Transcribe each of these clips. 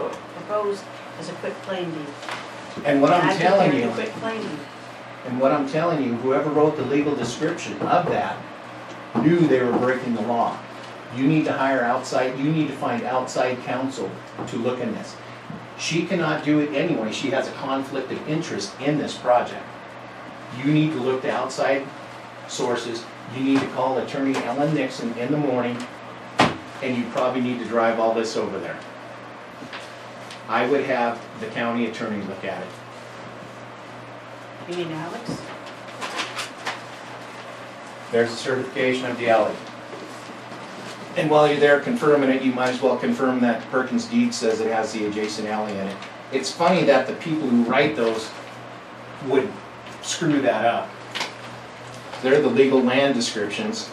proposed as a quick claim deed. And what I'm telling I you, prepared a quick claim deed. and what I'm telling you, whoever wrote the legal description of that knew they were breaking the law. You need to hire outside, you need to find outside counsel to look in this. She cannot do it anyway, she has a conflict of interest in this project. You need to look to outside sources, you need to call Attorney Ellen Nixon in the morning, and you probably need to drive all this over there. I would have the county attorney look at it. You mean Alex? There's a certification of the alley. And while you're there confirming it, you might as well confirm that Perkins deed says it has the adjacent alley in it. It's funny that the people who write those would screw that up. They're the legal land descriptions.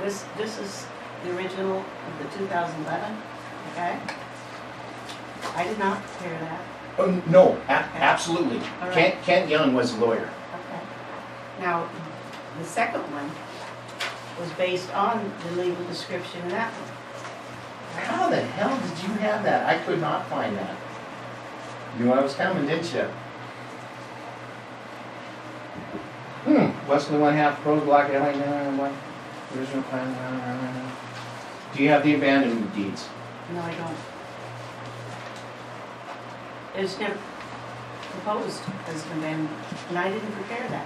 This is the original of the 2011, okay? I did not prepare that. Oh, no, absolutely. All right. Kent Young was a lawyer. Okay. Now, the second one was based on the legal description of that one. How the hell did you have that? I could not find that. You knew I was coming, didn't you? Wesley 1/2 Pros Block alley, original plan. Do you have the abandonment deeds? No, I don't. It's never proposed as an amendment, and I didn't prepare that.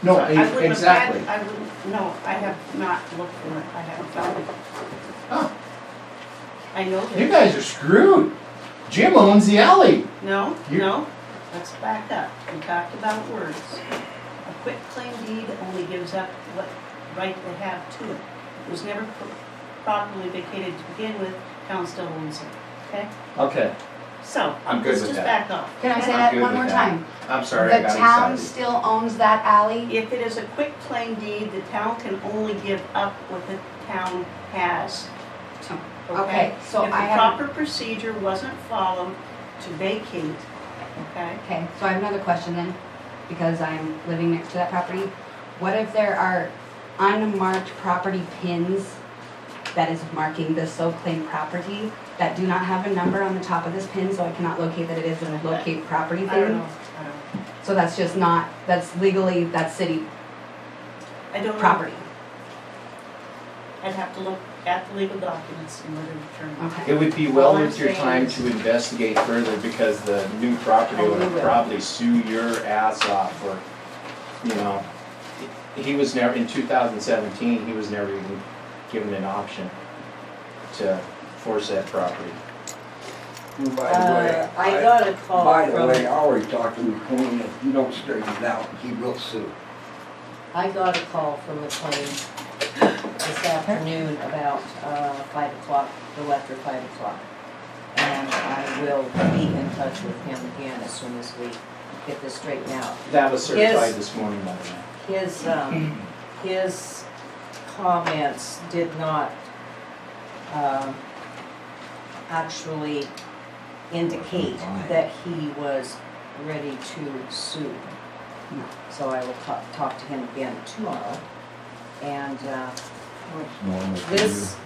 No, I wouldn't have exactly. I wouldn't, no, I have not looked for it, I haven't found it. Huh. I know that. You guys are screwed. Jim owns the alley. No, You- no, let's back up. We talked about words. A quit claim deed only gives up what right they have to it. It was never properly vacated to begin with, town still owns it, okay? Okay, So, I'm good let's with just that. back off. Can I say I'm that good one with more that. time? I'm sorry, I The got town excited. still owns that alley? If it is a quit claim deed, the town can only give up what the town has. Okay, so If I the have, proper procedure wasn't followed to vacate, okay? okay, so I have another question then, because I'm living next to that property. What if there are unmarked property pins that is marking the so-claimed property that do not have a number on the top of this pin, so I cannot locate that it is a locate property I don't thing? know, I don't know. So that's just not, that's legally, that's city I don't know. property. I'd have to look at the legal documents in order to determine. Okay. It would be well All I'm worth your saying time is- to investigate further because the new property Oh, owner we will. probably sue your ass off for, you know, he was never, in 2017, he was never even given an option to force that property. By the way, I got a call by the from, way, I already talked to McLean, if you don't straighten it out, he will sue. I got a call from McLean this afternoon about 5 o'clock, a little after 5 o'clock. And I will be in touch with him again as soon as we get this straightened out. That was certified Yes. this morning, by the way. His comments did not actually indicate that he was ready to sue. So I will talk to him again tomorrow. And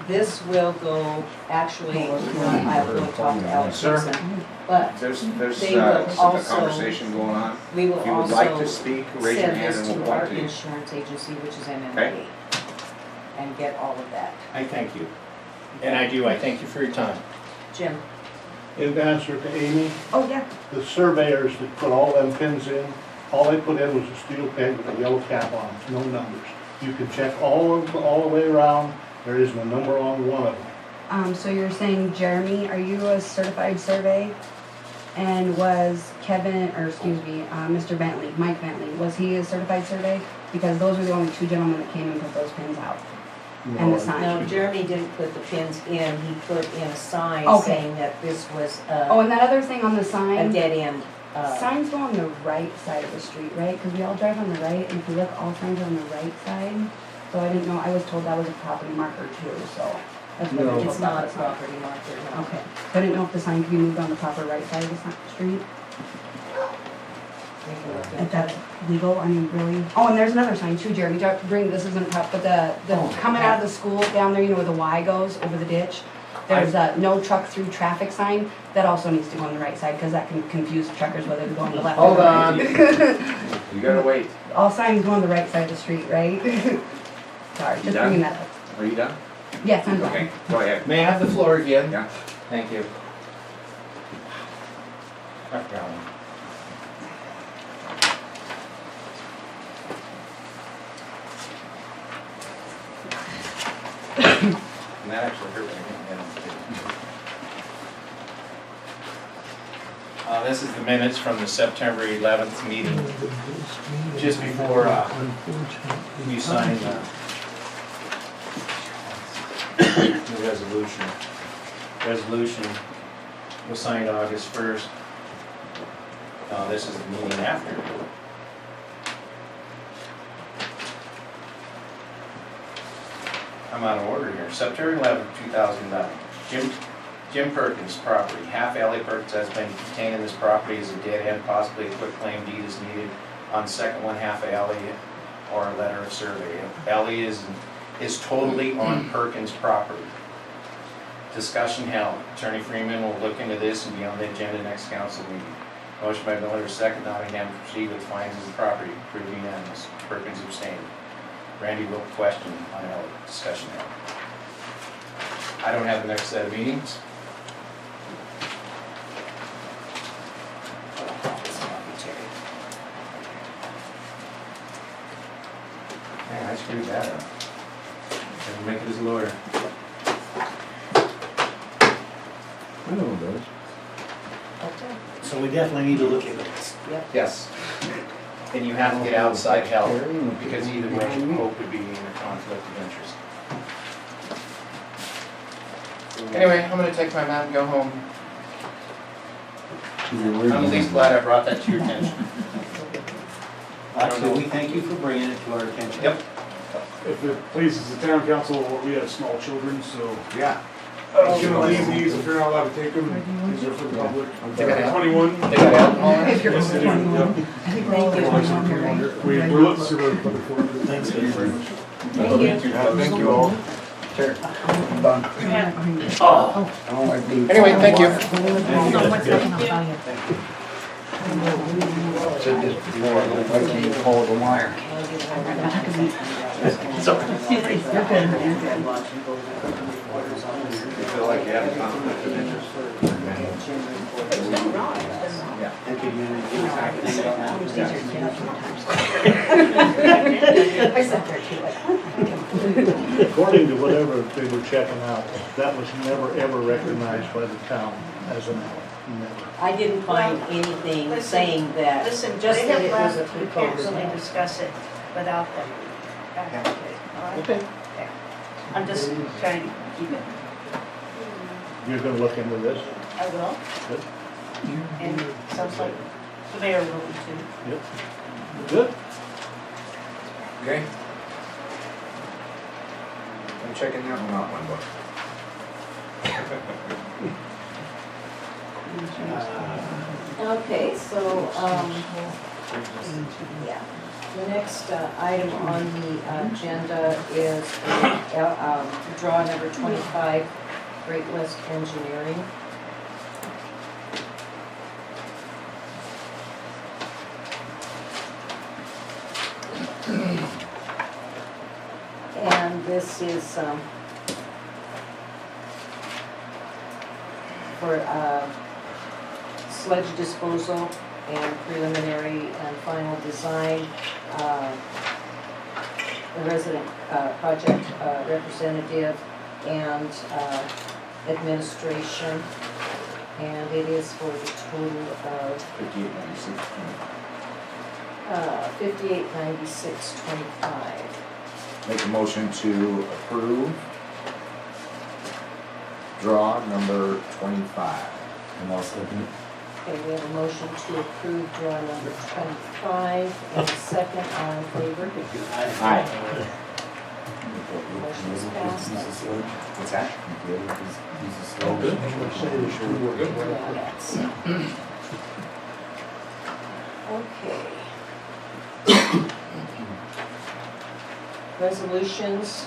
this will go, actually, I will go talk to Alex Sir? Gibson. But There's They will a also- conversation going on. we will If you would like to also speak, raise your send hand this and we'll to our point to you. insurance agency, which is MMA. Okay. And get all of that. I thank you. And I thank you for your time. Jim? In answer to Amy, Oh, yeah. the surveyors that put all them pins in, all they put in was a steel pin with a yellow cap on it, no numbers. You can check all the way around, there isn't a number on one of them. So you're saying, Jeremy, are you a certified survey? And was Kevin, or excuse me, Mr. Bentley, Mike Bentley, was he a certified survey? Because those were the only two gentlemen that came and put those pins out. And the sign. No, Jeremy didn't put the pins in, he put in a sign Okay. saying that this was Oh, and that other thing on the a sign, dead end. signs go on the right side of the street, right? Because we all drive on the right, and if you look, all signs are on the right side. So I didn't know, I was told that was a property marker too, so. That's what I was It's told not about a the sign. property marker, no. Okay, so I didn't know if the sign could be moved on the proper right side of the street, We can look if into that's it. legal, I mean, really. Oh, and there's another sign too, Jeremy, don't bring, this isn't, but the coming out of the school down there, you know where the Y goes, over the ditch. There's a no truck through traffic sign, that also needs to go on the right side, because that can confuse truckers whether to go on the left or Hold the on. right. You gotta wait. All signs go on the right side of the street, right? Sorry, You just done? bringing that up. Are you done? Yes, I'm done. Okay, go ahead. May I have the floor again? Yeah. Thank you. I forgot one. And that actually hurt when I didn't get them. This is the minutes from the September 11th meeting. Just before you sign the resolution. Resolution was signed August 1st. This is the meeting after. I'm out of order here. September 11th, 2011. Jim Perkins property. Half alley Perkins has been contained in this property as a dead end, possibly a quick claim deed is needed on second one half alley or a letter of survey. Alley is totally on Perkins property. Discussion held. Attorney Freeman will look into this and be on the agenda next council meeting. Motion by Miller, second, Nottingham, to proceed with findings of the property. Approved unanimous. Perkins abstained. Randy will question on alley. Discussion held. I don't have the next set of meetings. Man, I screwed that up. Didn't make it as a lawyer. I know those. Okay. So we definitely need to look into this. Yes. And you have to get outside help, because either way, Hope would be in a conflict of interest. Anyway, I'm gonna take my map and go home. I'm at least glad I brought that to your attention. Actually, we thank you for bringing it to our attention. Yep. If it pleases the town council, we have small children, so Yeah. I was gonna leave these if you're not allowed to take them. These are for the public. They got help? 21. They got alcohol in If it? you're Yes, they do. Thank Yep. We're looking to the public for it. Thanks, Dave. Thank you all. Sure. Done. Oh. I don't like being. Anyway, thank you. Said this before, I don't like being called a liar. You feel like you have a conflict of interest? I sat there too, like, According to whatever they were checking out, that was never, ever recognized by the town as an alley, never. I didn't find anything Listen, saying that, Listen, just they that have it was a left, we can't proposal. really discuss it without them. All right? Okay. I'm just trying to keep it. You're gonna look into this? I will. Good. And sounds like the mayor will too. Yep. Good. Okay. I'm checking that one out, my book. Okay, so, yeah. The next item on the agenda is draw number 25, Great West Engineering. And this is for sludge disposal and preliminary and final design. The resident project representative and administration. And it is for the total of 5896.25. Make a motion to approve draw number 25. And also, Okay, we have a motion to approve draw number 25 and a second, all in favor. aye. Motion is passed. What's that? Yeah, that's. Okay. Resolutions,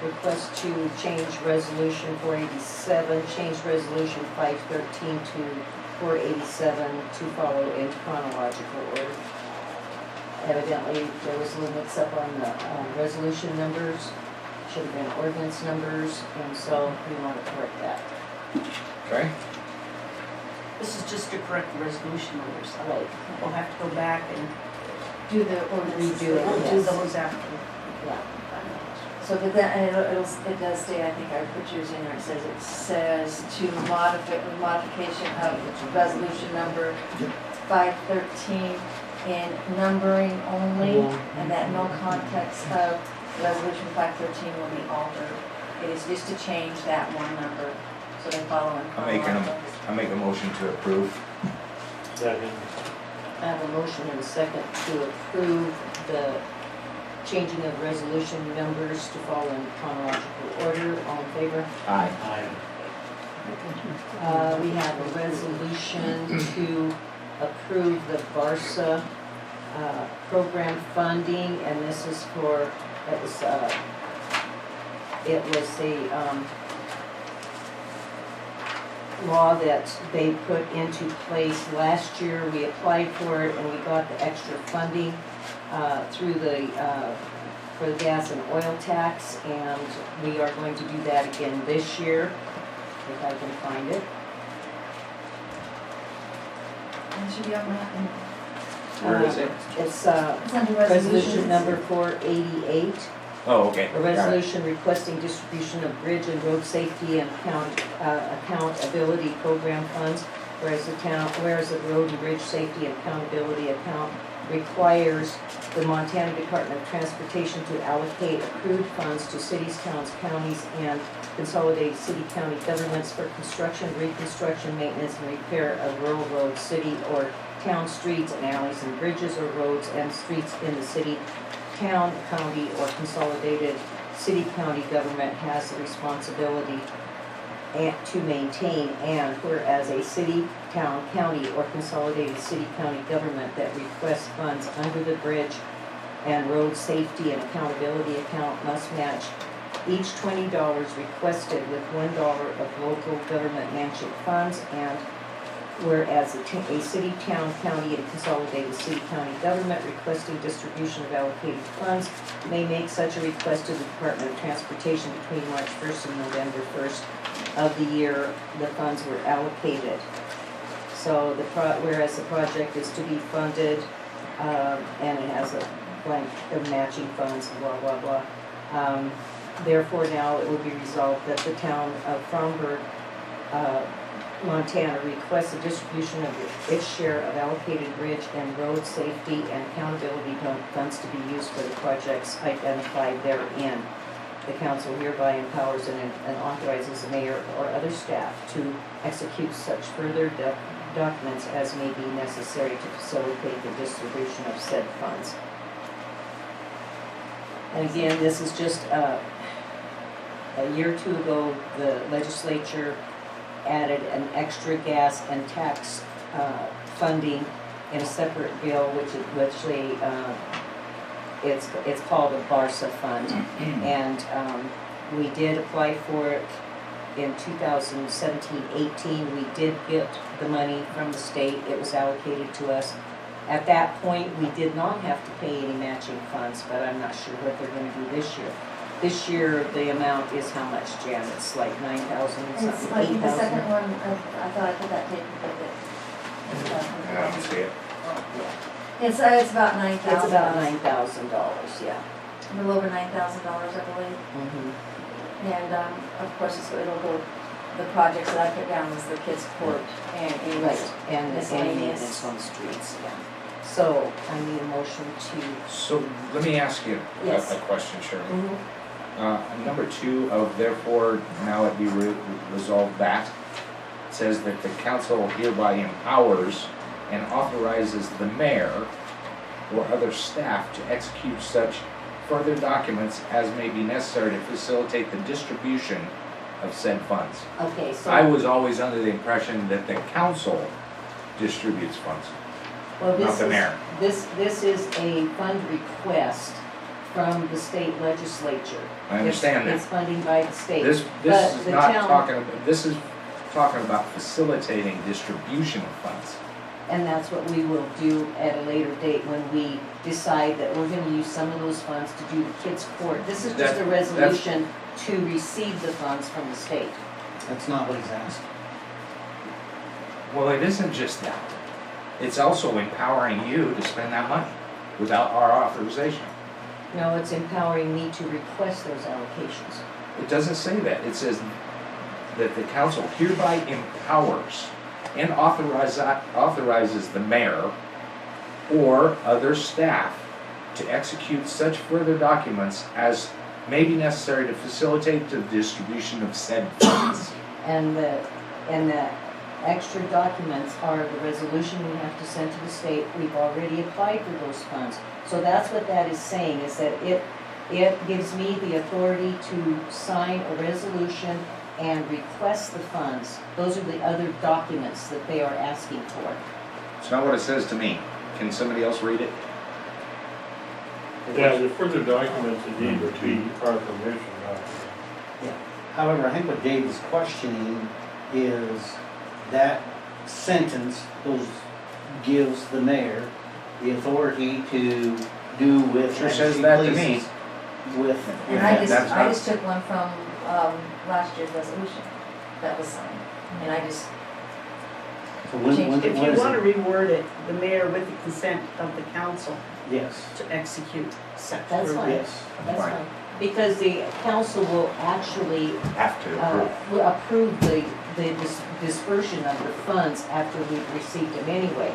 request to change resolution 487, change resolution 513 to 487 to follow in chronological order. Evidently, there was a little mix-up on the resolution numbers, should have been ordinance numbers, and so we want to correct that. Okay, This is just to correct the resolution numbers. Right. We'll have to go back and Do the ordinances. Redo it. we'll do Yes. those after. Yeah. So, but then, and it does say, I think I put yours in there, it says to modification of resolution number 513 in numbering only, and that no context of resolution 513 will be altered. It is just to change that one number, so they follow in chronological. I make a motion to approve. Second. I have a motion and a second to approve the changing of resolution numbers to follow in chronological order. All in favor? Aye. We have a resolution to approve the Barca program funding, and this is for, it was a law that they put into place last year. We applied for it and we got the extra funding through the, for the gas and oil tax, and we are going to do that again this year, if I can find it. It should be on that, and Where is it? It's it's under resolution resolutions. number 488, Oh, okay. a Got it. resolution requesting distribution of bridge and road safety and accountability program funds, whereas the road and bridge safety and accountability account requires the Montana Department of Transportation to allocate accrued funds to cities, towns, counties, and consolidated city-county governments for construction, reconstruction, maintenance, and repair of rural roads, city or town streets and alleys and bridges or roads and streets in the city, town, county, or consolidated city-county government has the responsibility to maintain, and whereas a city, town, county, or consolidated city-county government that requests funds under the bridge and road safety and accountability account must match each $20 requested with $1 of local government matching funds, and whereas a city, town, county, and consolidated city-county government requesting distribution of allocated funds may make such a request to the Department of Transportation between March 1st and November 1st of the year the funds were allocated. So whereas the project is to be funded, and it has a blank of matching funds, blah, blah, blah. Therefore now it would be resolved that the town of Fromberg, Montana requests a distribution of its share of allocated bridge and road safety and accountability funds to be used for the projects identified therein. The council hereby empowers and authorizes the mayor or other staff to execute such further documents as may be necessary to facilitate the distribution of said funds. And again, this is just a year or two ago, the legislature added an extra gas and tax funding in a separate bill, which it's called a Barca fund, and we did apply for it in 2017-18. We did get the money from the state. It was allocated to us. At that point, we did not have to pay any matching funds, but I'm not sure what they're going to do this year. This year, the amount is how much, Jan? It's like 9,000 It's something, like the 8,000? second one, I thought I put that tape with it. I don't see it. It's about $9,000. It's about $9,000, yeah. A little over $9,000, I believe. And, of course, it'll go, the projects that I put down was the kids' court and Right, and the miscellaneous. maintenance on the streets, yeah. So, I need a motion to, So let me ask you Yes. a question, Shirley. Number 2 of therefore now it be resolved that says that the council hereby empowers and authorizes the mayor or other staff to execute such further documents as may be necessary to facilitate the distribution of said funds. okay, so. I was always under the impression that the council distributes funds, Well, not the mayor. This is a fund request from the state legislature. I understand It's that. funding by the state. This But is the not town- talking, this is talking about facilitating distribution of funds. And that's what we will do at a later date when we decide that we're gonna use some of those funds to do the kids' court. This is just a That's- resolution to receive the funds from the state. That's not what he's asking. Well, it isn't just that. It's also empowering you to spend that money without our authorization. No, it's empowering me to request those allocations. It doesn't say that. It says that the council hereby empowers and authorizes the mayor or other staff to execute such further documents as may be necessary to facilitate the distribution of said funds. And the extra documents are the resolution we have to send to the state. We've already applied for those funds. So that's what that is saying, is that it gives me the authority to sign a resolution and request the funds. Those are the other documents that they are asking for. It's not what it says to me. Can somebody else read it? Yeah, the further documents that need to be our permission document. However, I think what Dave is questioning is that sentence gives the mayor the authority to do with. Sure as says he that to pleases With. And I That's not- just took one from, last year's resolution that was signed, and I just, So when If you is want to it? reword it, the mayor with the consent of the council Yes, to execute such. That's verbiage. fine. yes. That's Fine. fine. Because the council will actually Have to approve. will approve the dispersion of the funds after we've received them anyway.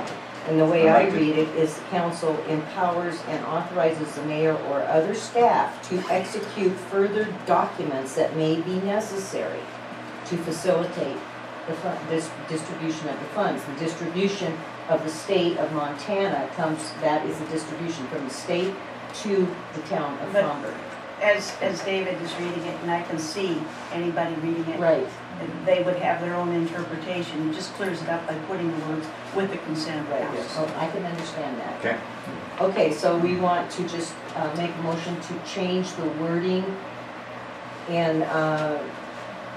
And the way I read it is the council empowers and authorizes the mayor or other staff to execute further documents that may be necessary to facilitate this distribution of the funds. The distribution of the state of Montana that is a distribution from the state to the town of But- Comberg. As David is reading it, and I can see anybody reading it, Right. they would have their own interpretation. It just clears it up by putting the words with the consent of the Right, council. so I can understand that. Okay. Okay, so we want to just make a motion to change the wording in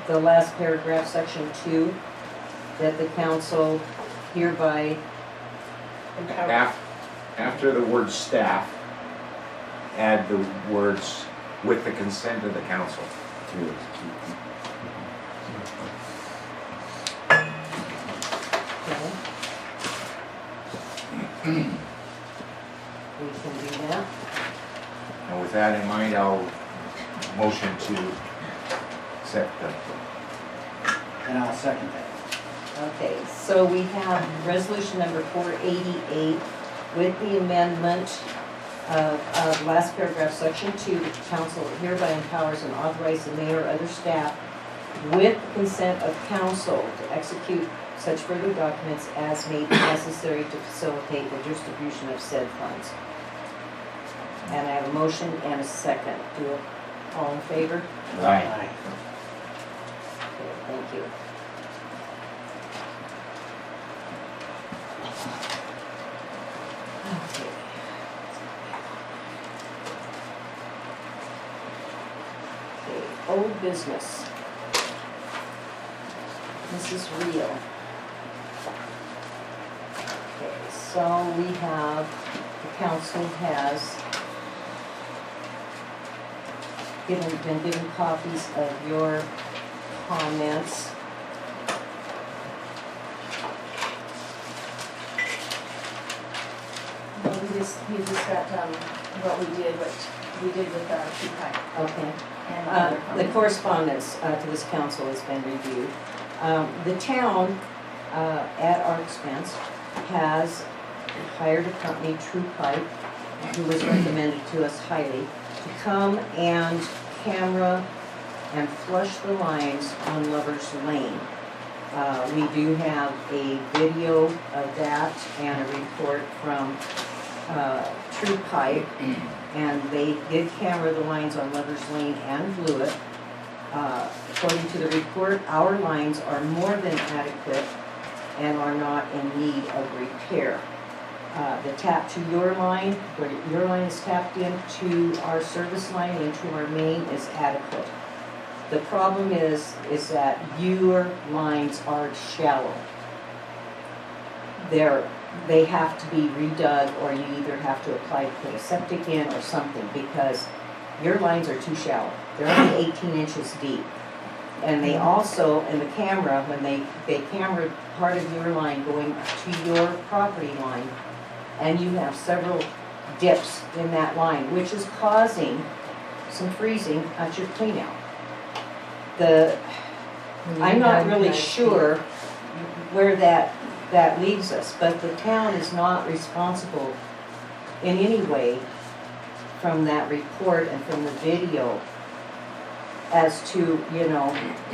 the last paragraph, section 2, that the council hereby, After the word staff, add the words with the consent of the council. okay. We can do that. And with that in mind, I'll motion to accept the, And I'll second that. Okay, so we have resolution number 488 with the amendment of last paragraph, section 2, the council hereby empowers and authorizes the mayor or other staff with the consent of council to execute such further documents as may be necessary to facilitate the distribution of said funds. And I have a motion and a second. All in favor? Aye. Okay, thank you. Okay. Okay, old business. This is real. Okay, so we have, the council has been given copies of your comments. well, we just got, what we did with our two-pack Okay. and other The comments. correspondence to this council has been reviewed. The town, at our expense, has hired a company, True Pipe, who was recommended to us highly, to come and camera and flush the lines on Lover's Lane. We do have a video of that and a report from True Pipe, and they did camera the lines on Lover's Lane and Blewett. According to the report, our lines are more than adequate and are not in need of repair. the tap to your line, where your line is tapped into our service line, into our main, is adequate. The problem is that your lines are shallow. They have to be redug, or you either have to apply to put a septic in or something, because your lines are too shallow. They're only 18 inches deep. And they also, in the camera, when they camera part of your line going to your property line, and you have several dips in that line, which is causing some freezing at your cleanout. I'm not really sure where that leaves us, but the town is not responsible in any way from that report and from the video as to,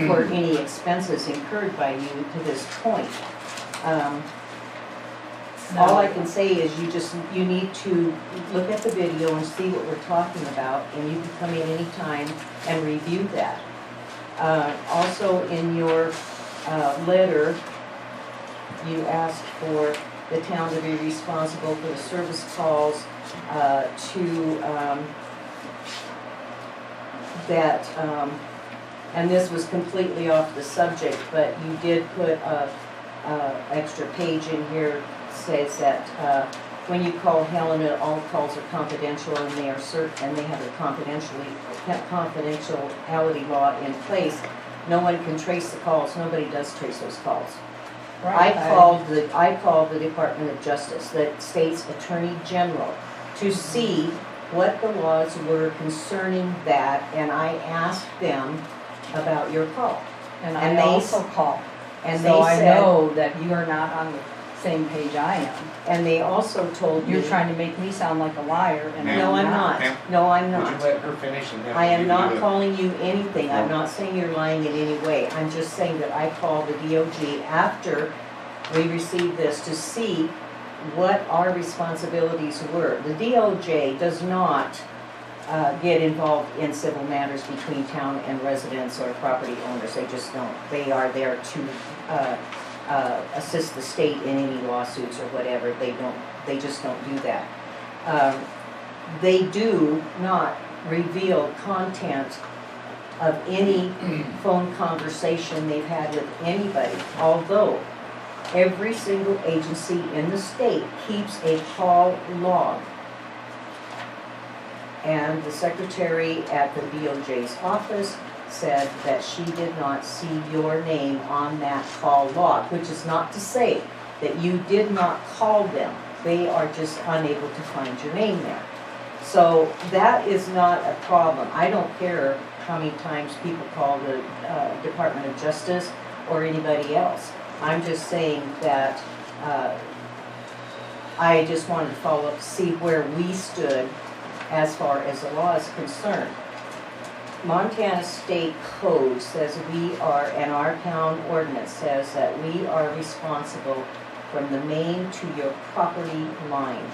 for any expenses incurred by you to this point. All I can say is you need to look at the video and see what we're talking about, and you can come in anytime and review that. Also, in your letter, you asked for the town to be responsible for the service calls and this was completely off the subject, but you did put a extra page in here, says that when you call Helena, all calls are confidential, and they are and they have a confidentiality law in place. No one can trace the calls. Nobody does trace those calls. Right. I called the Department of Justice, the state's Attorney General, to see what the laws were concerning that, and I asked them about your call. And And I they also call. And So I they said, know that you are not on the same page I am. and they also told me. You're trying to make me sound like a liar, and No, I'm not. Ma'am? No, I'm Would you not. let her finish and then I am give not you the- calling you anything. I'm No. not saying you're lying in any way. I'm just saying that I called the DOG after we received this to see what our responsibilities were. The DOJ does not get involved in civil matters between town and residents or property owners. They just don't. They are there to assist the state in any lawsuits or whatever. They just don't do that. They do not reveal content of any phone conversation they've had with anybody, although every single agency in the state keeps a call log. And the secretary at the DOJ's office said that she did not see your name on that call log, which is not to say that you did not call them. They are just unable to find your name there. So that is not a problem. I don't care how many times people call the Department of Justice or anybody else. I'm just saying that I just wanted to follow up to see where we stood as far as the law is concerned. Montana State Code says we are, and our town ordinance says that we are responsible from the main to your property line.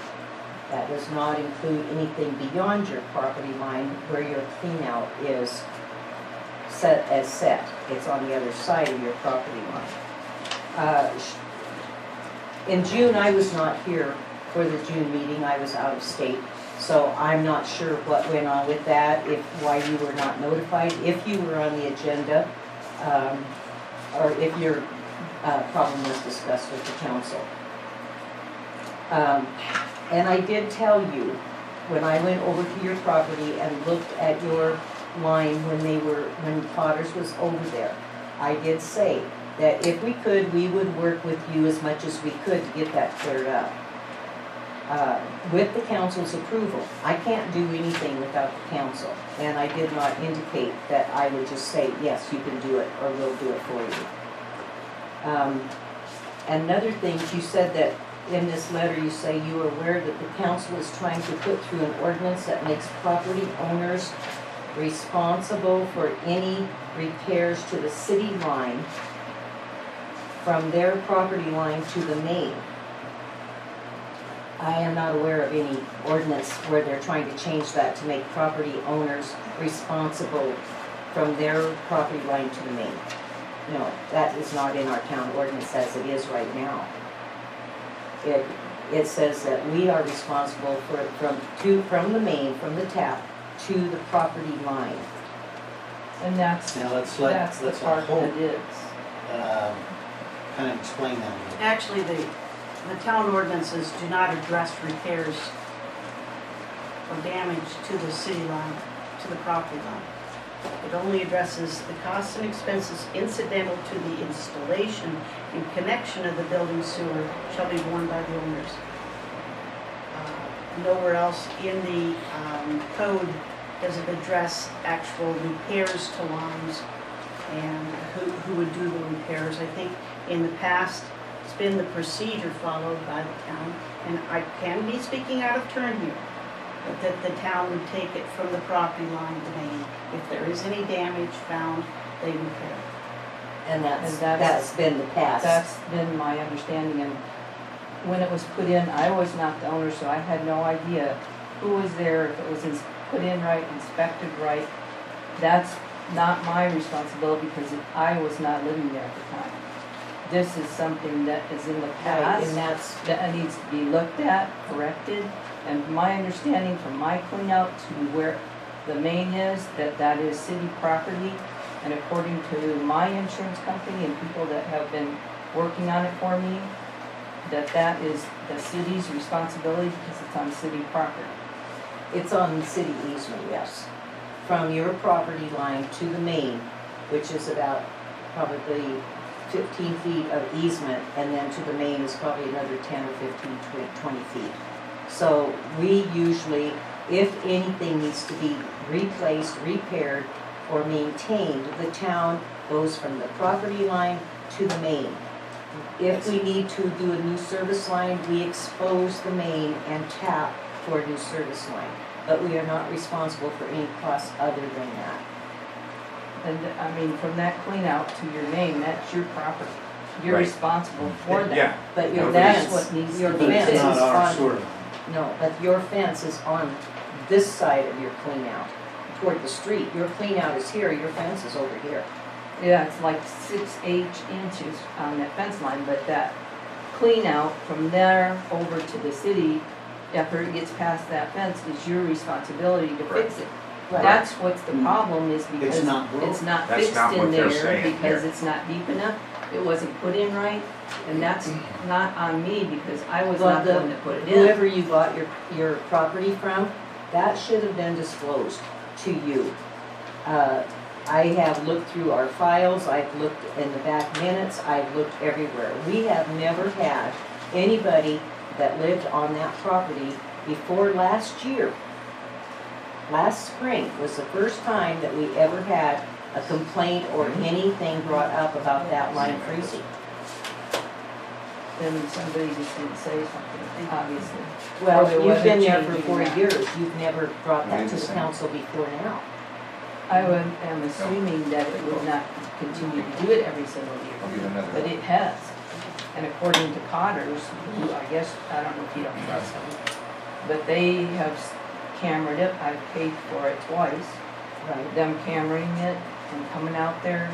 That does not include anything beyond your property line where your cleanout is set as set. It's on the other side of your property line. In June, I was not here for the June meeting. I was out of state. So I'm not sure what went on with that, why you were not notified, if you were on the agenda, or if your problem was discussed with the council. And I did tell you, when I went over to your property and looked at your line when Potter's was over there, I did say that if we could, we would work with you as much as we could to get that cleared up. With the council's approval. I can't do anything without the council, and I did not indicate that I would just say, yes, you can do it, or we'll do it for you. Another thing, you said that in this letter, you say you are aware that the council is trying to put through an ordinance that makes property owners responsible for any repairs to the city line from their property line to the main. I am not aware of any ordinance where they're trying to change that to make property owners responsible from their property line to the main. No, that is not in our town ordinance as it is right now. it says that we are responsible from the main, from the tap, to the property line. And that's Now, let's the let part Hope, that is. kind of explain that a little. Actually, the town ordinances do not address repairs or damage to the city line, to the property line. It only addresses the costs and expenses incidental to the installation and connection of the building sewer shall be borne by the owners. Nowhere else in the code does it address actual repairs to lines and who would do the repairs. I think in the past, it's been the procedure followed by the town, and I can be speaking out of turn here, but that the town would take it from the property line to main. If there is any damage found, they repair it. And And that's been the past. That's been my understanding, and when it was put in, I was not the owner, so I had no idea who was there, if it was put in right, inspected right. That's not my responsibility because I was not living there at the time. This is something that is in the Right, and past, that's, that needs to be looked at, corrected, and my understanding from my clean out to where the main is, that is city property, and according to my insurance company and people that have been working on it for me, that is the city's responsibility because it's on city property. it's on city easement, yes. From your property line to the main, which is about probably 15 feet of easement, and then to the main is probably another 10 or 15, 20 feet. So we usually, if anything needs to be replaced, repaired, or maintained, the town goes from the property line to the main. If we need to do a new service line, we expose the main and tap for a new service line. But we are not responsible for any costs other than that. And I mean, from that clean out to your main, that's your property. You're Right. responsible for that. Yeah. But your That's fence, what needs your to be But it's fence fixed. is not our on, sewer line. no, but your fence is on this side of your clean out, toward the street. Your clean out is here, your fence is over here. Yeah, it's like 6-8 inches on that fence line, but that clean out from there over to the city, after it gets past that fence, is your responsibility to fix it. Right. That's what's the problem is because It's not broke. it's not That's fixed not in what they're there saying because here. it's not deep enough. It wasn't put in right, and that's not on me because I was Well, not the one that put it in. Whoever you bought your property from, that should have been disclosed to you. I have looked through our files, I've looked in the back minutes, I've looked everywhere. We have never had anybody that lived on that property before last year. Last spring was the first time that we ever had a complaint or anything brought up about that line freezing. Then somebody just didn't say something, obviously. Well, Or there you've wasn't been there for changing 4 that. years, you've never brought that to the Same. council before now. I am assuming that it would not continue to do it every single I'll year, give another. but it has. And according to Cotter's, who I guess, I don't know if you don't trust them, but they have cameraed it, I've paid for it twice. Right. Them cameraing it and coming out there,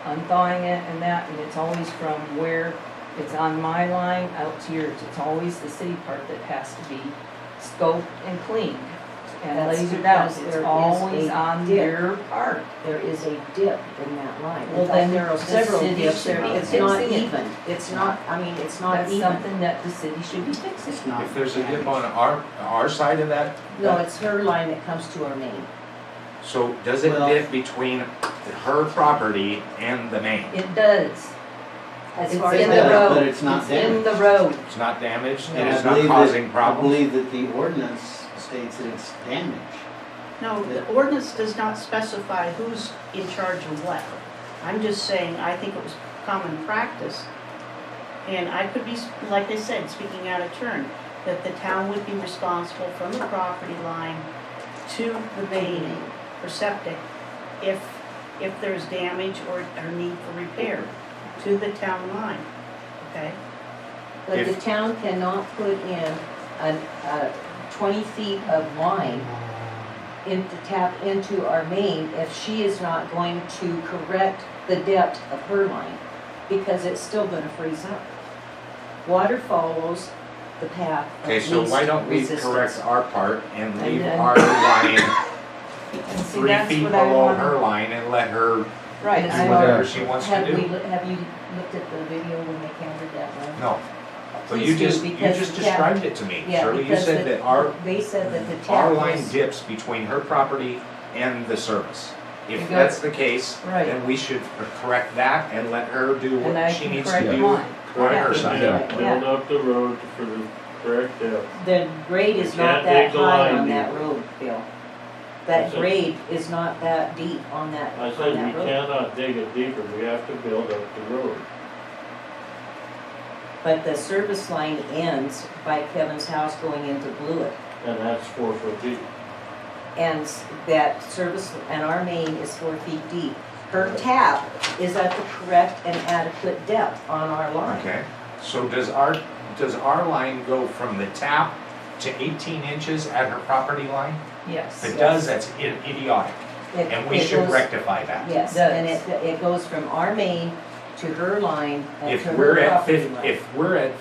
unthawing it and that, and it's always from where it's on my line out to yours. It's always the city part that has to be scoped and cleaned and That's lasered out. because It's there is always a on dip. your part. There is a dip in that line. Well, In fact, then there are the several city dips should there. be It's not fixing it. even. It's not, I mean, it's not That's even. something that the city should be fixing. It's not. If there's a dip on our side of that, No, it's her line that comes to our main. so does it Well- dip between her property and the main? It does. As It's far in as the I know. road. But it's not It's in damaged. the road. It's not damaged, And it's I not believe causing I problems? believe that the ordinance states that it's damaged. No, the ordinance does not specify who's in charge of what. I'm just saying, I think it was common practice, and I could be, like I said, speaking out of turn, that the town would be responsible from the property line to the main for septic if there's damage or need for repair to the town line, okay? But the If- town cannot put in a 20 feet of line to tap into our main if she is not going to correct the depth of her line, because it's still gonna freeze up. Water follows the path of Okay, so least why don't we resistance. correct our part and And leave then- our line And see, 3 that's feet what I below want. her line and let her do Right, I- whatever she wants to Have do? you looked at the video when they counted that road? No. But Please you do, just because the tap- described it to me, Yeah, Shirley. You because said that our they said that the our tap line was, dips between her property and the service. If It that's goes- the case, Right. then we should correct that and let her do And I what she can needs to correct do mine. on Yeah. her side. Yeah, Yeah. build up the road for the correct depth. the grade is You not can't that dig the high line on that deeper. road, Bill. I That said- grade is not that deep on that, I on said we that road. cannot dig it deeper, we have to build up the road. But the service line ends by Kevin's house going into Blewett. And that's 4 foot deep. And that service, and our main is 4 feet deep. Her tap is at the correct and adequate depth on our line. Okay, so does our line go from the tap to 18 inches at her property line? Yes. If it does, that's idiotic, It- and we it should goes- rectify that. Yes, Does. and it goes from our main to her line and If to her we're at property line. if we're at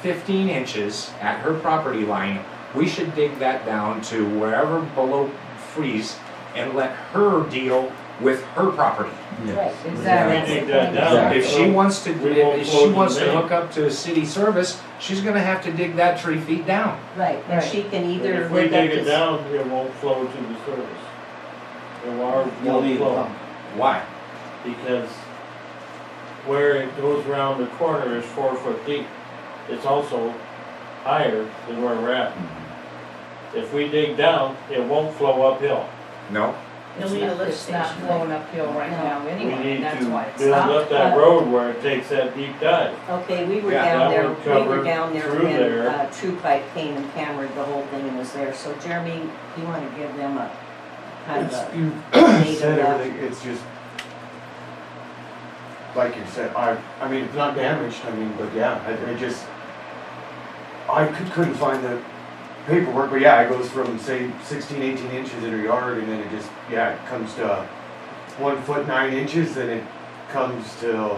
15 inches at her property line, we should dig that down to wherever below freeze and let her deal with her property. Right, Exactly. That's the Dig that point. down. If she wants to, We won't if close she the wants to main. hook up to city service, she's gonna have to dig that 3 feet down. Right, and Right. she can And either if we look up dig it to. down, it won't flow to the service. The water You'll won't need a flow, pump. Why? because where it goes around the corner is 4 foot deep. It's also higher than where we're at. If we dig down, it won't flow uphill. No? You'll need a lift It's not station. flowing uphill right No. now We anyway, need and that's to why it's build stopped. up that road where it takes that deep dive. Okay, we were Yeah, down that there, would we were cover down there through when, there. True Pipe came and cambered the whole thing and was there, so Jeremy, you wanna give them a, kind of a. You date said of that? everything, it's just, like you said, I mean, it's not damaged, I mean, but yeah, I just, I couldn't find the paperwork, but yeah, it goes from, say, 16, 18 inches in her yard, and then it just, yeah, it comes to 1 foot 9 inches, then it comes to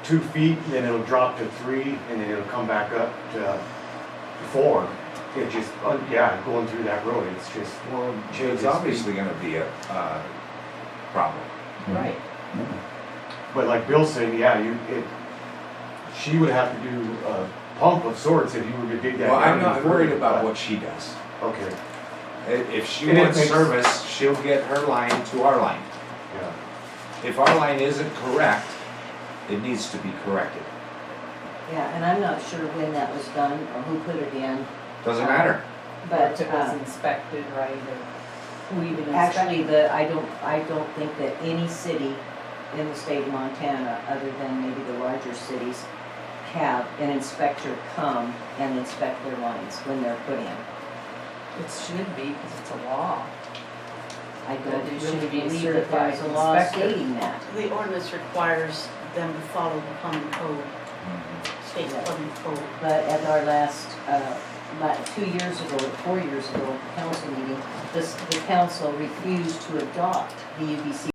2 feet, and then it'll drop to 3, and then it'll come back up to 4. It just, yeah, going through that road, it's just, Well, changes. it's obviously gonna be a, problem. Right. But like Bill's saying, yeah, she would have to do a pump of sorts if you were to dig that Well, down I'm not any worried further, about but- what she does. Okay, If she And it wants makes- service, she'll get her line to our line. yeah. If our line isn't correct, it needs to be corrected. Yeah, and I'm not sure when that was done or who put it in, Doesn't matter. but, If it was inspected, right, or who even actually, inspected. I don't think that any city in the state of Montana, other than maybe the larger cities, have an inspector come and inspect their lines when they're put in. It should be, because it's a law. I That don't it really should be a believe that there's a certified law inspector. stating that. The ordinance requires them to follow the plumbing code, state plumbing code. But at our last, about 2 years ago, or 4 years ago, at the council meeting, the council refused to adopt the UBC